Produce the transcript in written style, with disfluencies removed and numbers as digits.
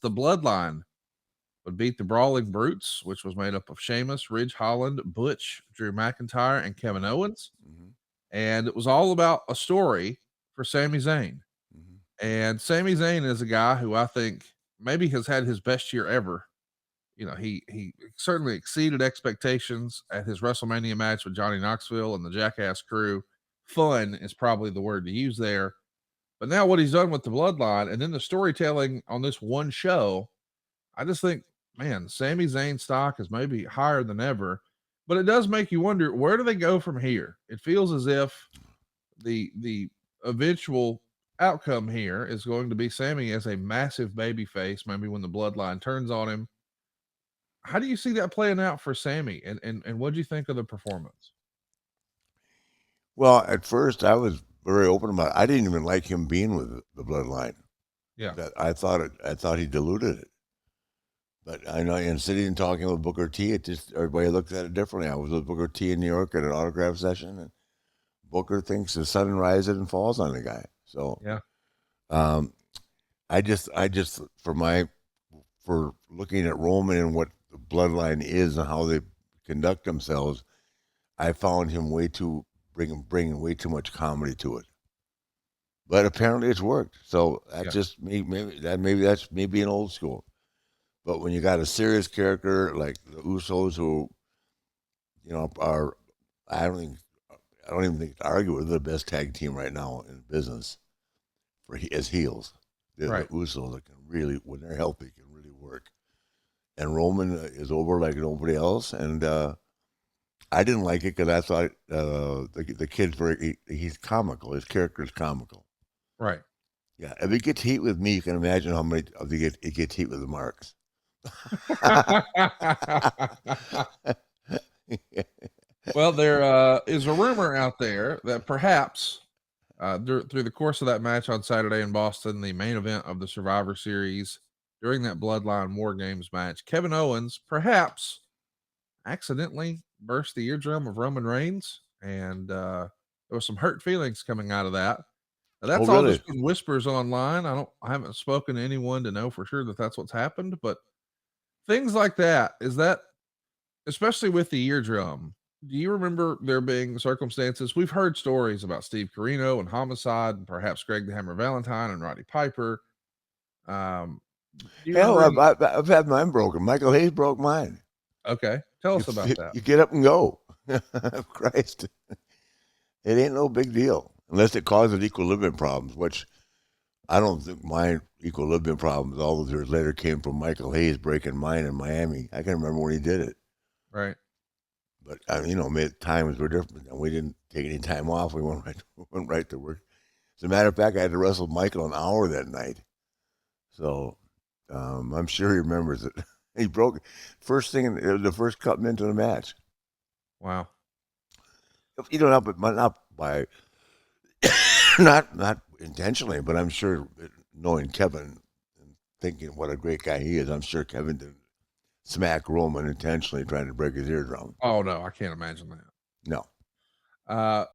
the Bloodline would beat the Brawling Brutes, which was made up of Sheamus, Ridge Holland, Butch, Drew McIntyre, and Kevin Owens. Mm-hmm. And it was all about a story for Sami Zayn. Mm-hmm. And Sami Zayn is a guy who I think maybe has had his best year ever. You know, he certainly exceeded expectations at his WrestleMania match with Johnny Knoxville and the Jackass crew. Fun is probably the word to use there. But now what he's done with the Bloodline and then the storytelling on this one show, I just think, man, Sami Zayn stock is maybe higher than ever. But it does make you wonder, where do they go from here? It feels as if the eventual outcome here is going to be Sammy as a massive baby face, maybe when the bloodline turns on him. How do you see that playing out for Sammy? And what do you think of the performance? Well, at first I was very open about it. I didn't even like him being with the bloodline. Yeah. That I thought he diluted it. But I know, and sitting and talking with Booker T, it just everybody looked at it differently. I was with Booker T in New York at an autograph session, and Booker thinks the sun rises and falls on the guy. So, Yeah. um, I just for looking at Roman and what the bloodline is and how they conduct themselves, I found him bringing way too much comedy to it. But apparently it's worked. So that's Yeah. just me. Maybe that's me being old school. But when you got a serious character like the Usos, who are I don't even think to argue with the best tag team right now in business as heels. They're the Right. Usos that can really, when they're healthy, can really work. And Roman is over like nobody else. And I didn't like it because I thought the kid's he's comical. His character is comical. Right. Yeah, if he gets heat with me, you can imagine how many of it gets heat with the Marks. Well, there is a rumor out there that perhaps through the course of that match on Saturday in Boston, the main event of the Survivor Series, during that Bloodline War Games match, Kevin Owens perhaps accidentally burst the eardrum of Roman Reigns, and there was some hurt feelings coming out of that. Now, Oh, that's all really? just been whispers online. I haven't spoken to anyone to know for sure that that's what's happened, but things like that is that, especially with the eardrum. Do you remember there being circumstances? We've heard stories about Steve Carino and Homicide, and perhaps Greg the Hammer Valentine and Roddy Piper. Do you Hell, remember any? I've had mine broken. Michael Hayes broke mine. Okay, tell us about that. You get up and go. Christ, it ain't no big deal unless it causes equilibrium problems, which I don't think my equilibrium problems all those years later came from Michael Hayes breaking mine in Miami. I can remember when he did it. Right. But times were different, and we didn't take any time off. We went right to work. As a matter of fact, I had to wrestle Michael an hour that night, so I'm sure he remembers it. He broke first thing. It was the first cut into the match. Wow. Not by not intentionally, but I'm sure knowing Kevin and thinking what a great guy he is, I'm sure Kevin didn't smack Roman intentionally trying to break his eardrum. Oh no, I can't imagine that. No.